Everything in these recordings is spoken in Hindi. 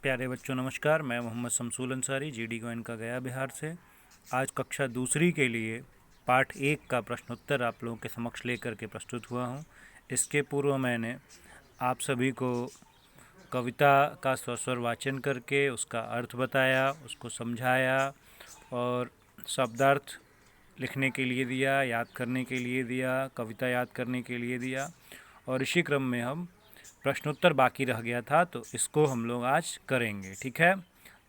प्यारे बच्चों नमस्कार। मैं मोहम्मद शमसूल अंसारी जीडी गोयनका गया बिहार से। आज कक्षा दूसरी के लिए पाठ 1 का प्रश्नोत्तर आप लोगों के समक्ष लेकर के प्रस्तुत हुआ हूँ। इसके पूर्व मैंने आप सभी को कविता का स्वस्वर वाचन करके उसका अर्थ बताया, उसको समझाया और शब्दार्थ लिखने के लिए दिया, याद करने के लिए दिया, कविता याद करने के लिए दिया। और इसी क्रम में हम प्रश्नोत्तर बाकी रह गया था, तो इसको हम लोग आज करेंगे। ठीक है,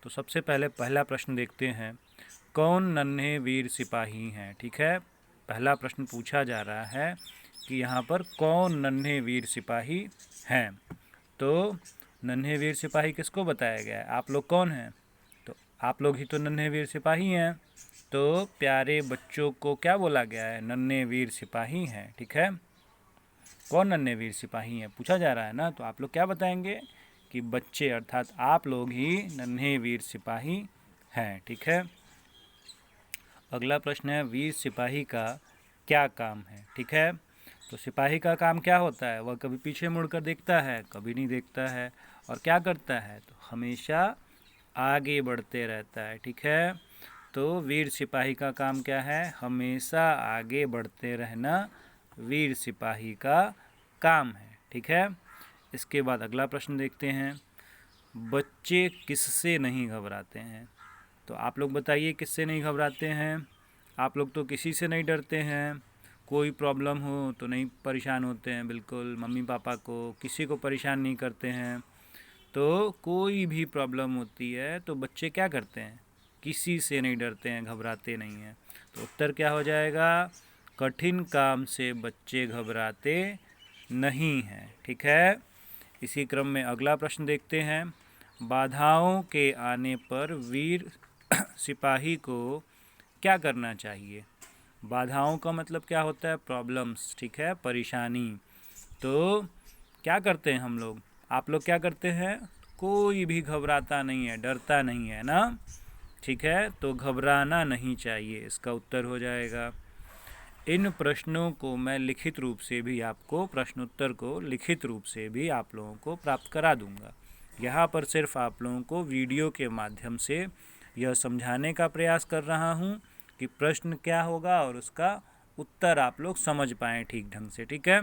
तो सबसे पहले पहला प्रश्न देखते हैं। कौन नन्हे वीर सिपाही हैं? ठीक है, पहला प्रश्न पूछा जा रहा है कि यहाँ पर कौन नन्हे वीर सिपाही हैं। तो नन्हे वीर सिपाही किसको बताया गया है? आप लोग कौन हैं? तो आप लोग ही तो नन्हे वीर सिपाही हैं। तो प्यारे बच्चों को क्या बोला गया है? नन्हे वीर सिपाही हैं। ठीक है, कौन नन्हे वीर सिपाही हैं पूछा जा रहा है ना। तो आप लोग क्या बताएंगे कि बच्चे अर्थात आप लोग ही नन्हे वीर सिपाही हैं। ठीक है, अगला प्रश्न है, वीर सिपाही का क्या काम है? ठीक है, तो सिपाही का काम क्या होता है? वह कभी पीछे मुड़कर देखता है, कभी नहीं देखता है, और क्या करता है? तो हमेशा आगे बढ़ते रहता है। ठीक है, तो वीर सिपाही का काम क्या है? हमेशा आगे बढ़ते रहना वीर सिपाही का काम है। ठीक है, इसके बाद अगला प्रश्न देखते हैं। बच्चे किससे नहीं घबराते हैं? तो आप लोग बताइए किससे नहीं घबराते हैं? आप लोग तो किसी से नहीं डरते हैं। कोई प्रॉब्लम हो तो नहीं परेशान होते हैं, बिल्कुल मम्मी पापा को किसी को परेशान नहीं करते हैं। तो कोई भी प्रॉब्लम होती है तो बच्चे क्या करते हैं? किसी से नहीं डरते हैं, घबराते नहीं हैं। तो उत्तर क्या हो जाएगा? कठिन काम से बच्चे घबराते नहीं हैं। ठीक है, इसी क्रम में अगला प्रश्न देखते हैं। बाधाओं के आने पर वीर सिपाही को क्या करना चाहिए? बाधाओं का मतलब क्या होता है? प्रॉब्लम्स। ठीक है, परेशानी। तो क्या करते हैं हम लोग? आप लोग क्या करते हैं? कोई भी घबराता नहीं है, डरता नहीं है ना। ठीक है, तो घबराना नहीं चाहिए, इसका उत्तर हो जाएगा। इन प्रश्नों को मैं लिखित रूप से भी आपको, प्रश्नोत्तर को लिखित रूप से भी आप लोगों को प्राप्त करा दूंगा। यहाँ पर सिर्फ आप लोगों को वीडियो के माध्यम से यह समझाने का प्रयास कर रहा हूँ कि प्रश्न क्या होगा और उसका उत्तर आप लोग समझ पाएँ ठीक ढंग से। ठीक है,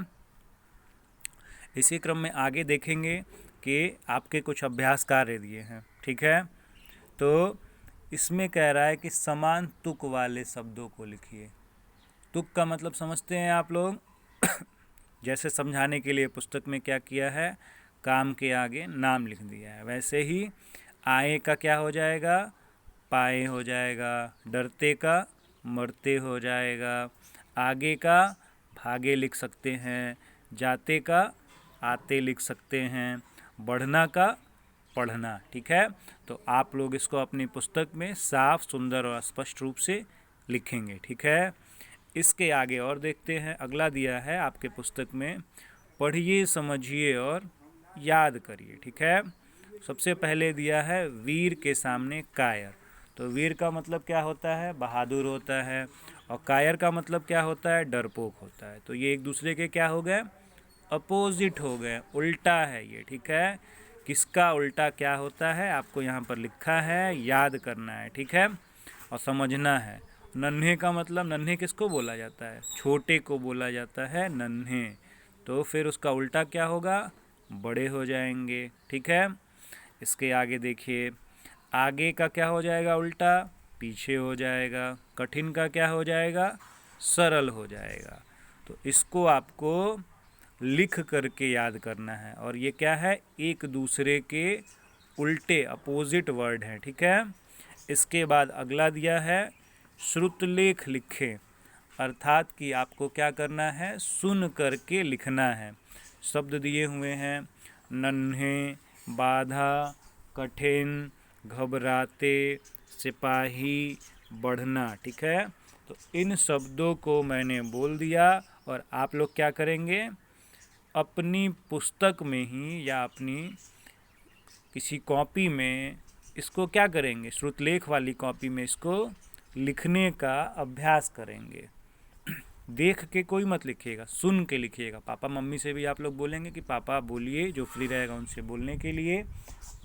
इसी क्रम में आगे देखेंगे कि आपके कुछ अभ्यास कार्य दिए हैं। ठीक है, तो इसमें कह रहा है कि समान तुक वाले शब्दों को लिखिए। तुक का मतलब समझते हैं आप लोग? जैसे समझाने के लिए पुस्तक में क्या किया है, काम के आगे नाम लिख दिया है, वैसे ही आए का क्या हो जाएगा? पाए हो जाएगा। डरते का मरते हो जाएगा। आगे का भागे लिख सकते हैं। जाते का आते लिख सकते हैं। बढ़ना का पढ़ना। ठीक है, तो आप लोग इसको अपनी पुस्तक में साफ, सुंदर और स्पष्ट रूप से लिखेंगे। ठीक है, इसके आगे और देखते हैं। अगला दिया है आपके पुस्तक में, पढ़िए, समझिए और याद करिए। ठीक है, सबसे पहले दिया है वीर के सामने कायर। तो वीर का मतलब क्या होता है? बहादुर होता है। और कायर का मतलब क्या होता है? डरपोक होता है। तो ये एक दूसरे के क्या हो गए? अपोजिट हो गए, उल्टा है ये। ठीक है, किसका उल्टा क्या होता है आपको यहाँ पर लिखा है, याद करना है। ठीक है, और समझना है। नन्हे का मतलब, नन्हे किसको बोला जाता है? छोटे को बोला जाता है नन्हे। तो फिर उसका उल्टा क्या होगा? बड़े हो जाएंगे। ठीक है, इसके आगे देखिए, आगे का क्या हो जाएगा उल्टा? पीछे हो जाएगा। कठिन का क्या हो जाएगा? सरल हो जाएगा। तो इसको आपको लिख करके याद करना है। और ये क्या है? एक दूसरे के उल्टे, अपोजिट वर्ड हैं। ठीक है, इसके बाद अगला दिया है, श्रुतलेख लिखें। अर्थात कि आपको क्या करना है? सुन करके लिखना है। शब्द दिए हुए हैं, नन्हे, बाधा, कठिन, घबराते, सिपाही, बढ़ना। ठीक है, तो इन शब्दों को मैंने बोल दिया और आप लोग क्या करेंगे? अपनी पुस्तक में ही या अपनी किसी कॉपी में इसको क्या करेंगे? श्रुतलेख वाली कॉपी में इसको लिखने का अभ्यास करेंगे। देख के कोई मत लिखिएगा, सुन के लिखिएगा। पापा मम्मी से भी आप लोग बोलेंगे कि पापा बोलिए, जो फ्री रहेगा उनसे बोलने के लिए,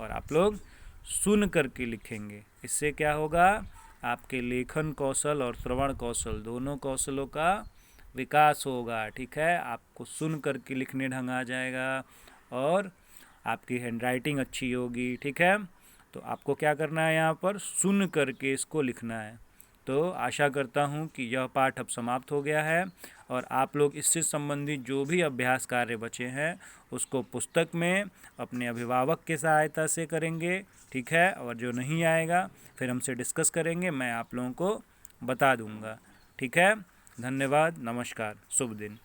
और आप लोग सुन करके लिखेंगे। इससे क्या होगा, आपके लेखन कौशल और श्रवण कौशल दोनों कौशलों का विकास होगा। ठीक है, आपको सुन करके लिखने ढंग आ जाएगा और आपकी हैंडराइटिंग अच्छी होगी। ठीक है, तो आपको क्या करना है, यहाँ पर सुन करके इसको लिखना है। तो आशा करता हूँ कि यह पाठ अब समाप्त हो गया है और आप लोग इससे संबंधित जो भी अभ्यास कार्य बचे हैं उसको पुस्तक में अपने अभिभावक के सहायता से करेंगे। ठीक है, और जो नहीं आएगा फिर हमसे डिस्कस करेंगे, मैं आप लोगों को बता दूंगा। ठीक है, धन्यवाद, नमस्कार, शुभ दिन।